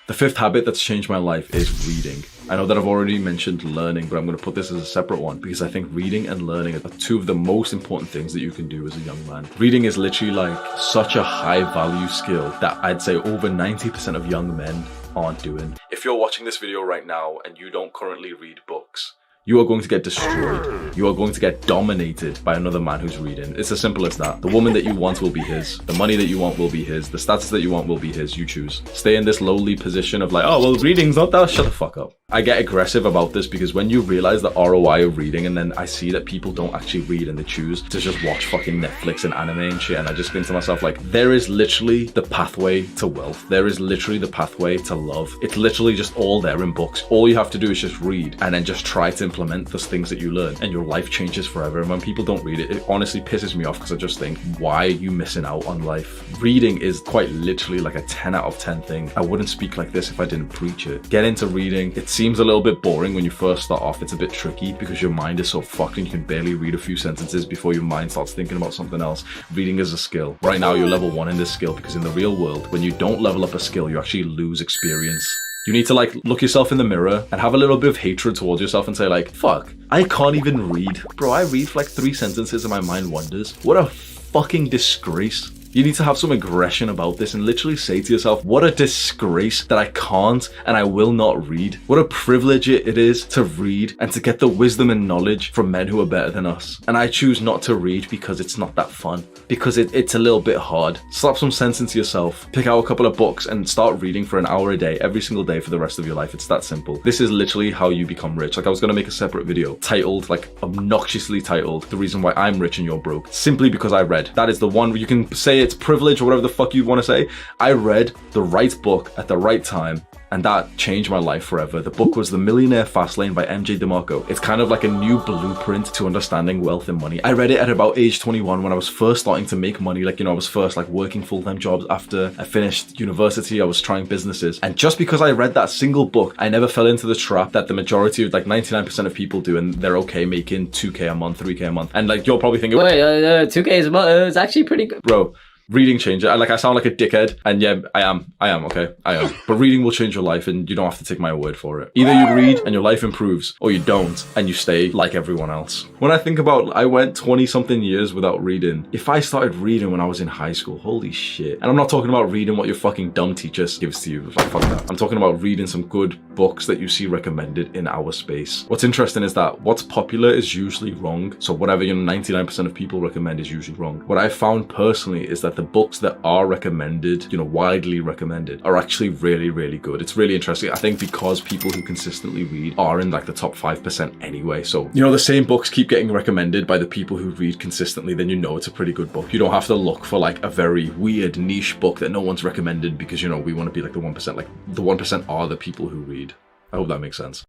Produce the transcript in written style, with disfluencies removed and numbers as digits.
The fifth habit that's changed my life is reading. I know that I've already mentioned learning, but I'm going to put this as a separate one because I think reading and learning are two of the most important things that you can do as a young man. Reading is literally like such a high value skill that I'd say over 90% of young men aren't doing. If you're watching this video right now and you don't currently read books, you are going to get destroyed. You are going to get dominated by another man who's reading. It's as simple as that. The woman that you want will be his. The money that you want will be his. The status that you want will be his. You choose. Stay in this lowly position of like, oh, well, reading's not that. Shut the fuck up. I get aggressive about this because when you realize the ROI of reading and then I see that people don't actually read and they choose to just watch fucking Netflix and anime and shit, and I just think to myself like, there is literally the pathway to wealth. There is literally the pathway to love. It's literally just all there in books. All you have to do is just read and then just try to implement those things that you learn and your life changes forever. And when people don't read it, it honestly pisses me off because I just think, why are you missing out on life? Reading is quite literally like a 10 out of 10 thing. I wouldn't speak like this if I didn't preach it. Get into reading. It seems a little bit boring when you first start off. It's a bit tricky because your mind is so fucked and you can barely read a few sentences before your mind starts thinking about something else. Reading is a skill. Right now you're level 1 in this skill because in the real world, when you don't level up a skill, you actually lose experience. You need to like look yourself in the mirror and have a little bit of hatred towards yourself and say like, fuck, I can't even read. Bro, I read for like 3 sentences and my mind wanders. What a fucking disgrace. You need to have some aggression about this and literally say to yourself, what a disgrace that I can't and I will not read. What a privilege it is to read and to get the wisdom and knowledge from men who are better than us. And I choose not to read because it's not that fun, because it's a little bit hard. Slap some sense into yourself, pick out a couple of books and start reading for an hour a day, every single day for the rest of your life. It's that simple. This is literally how you become rich. Like I was going to make a separate video titled, like obnoxiously titled, The Reason Why I'm Rich and You're Broke, simply because I read. That is the one where you can say it's privilege or whatever the fuck you want to say. I read the right book at the right time and that changed my life forever. The book was The Millionaire Fastlane by MJ DeMarco. It's kind of like a new blueprint to understanding wealth and money. I read it at about age 21 when I was first starting to make money. Like, you know, I was first like working full-time jobs after I finished university. I was trying businesses. And just because I read that single book, I never fell into the trap that the majority of like 99% of people do, and they're okay making 2K a month, 3K a month. And like, you're probably thinking, wait, 2K a month, it's actually pretty good. Bro, reading changes. I sound like a dickhead, and yeah, I am, okay? I am. But reading will change your life, and you don't have to take my word for it. Either you read and your life improves, or you don't, and you stay like everyone else. When I think about, I went 20-something years without reading. If I started reading when I was in high school, holy shit. And I'm not talking about reading what your fucking dumb teacher gives to you. Like, fuck that. I'm talking about reading some good books that you see recommended in our space. What's interesting is that what's popular is usually wrong. So whatever, 99% of people recommend is usually wrong. What I found personally is that the books that are recommended, widely recommended, are actually really, really good. It's really interesting. I think because people who consistently read are in like the top 5% anyway. So, the same books keep getting recommended by the people who read consistently, then it's a pretty good book. You don't have to look for like a very weird niche book that no one's recommended because, we want to be like the 1%. Like the 1% are the people who read. I hope that makes sense.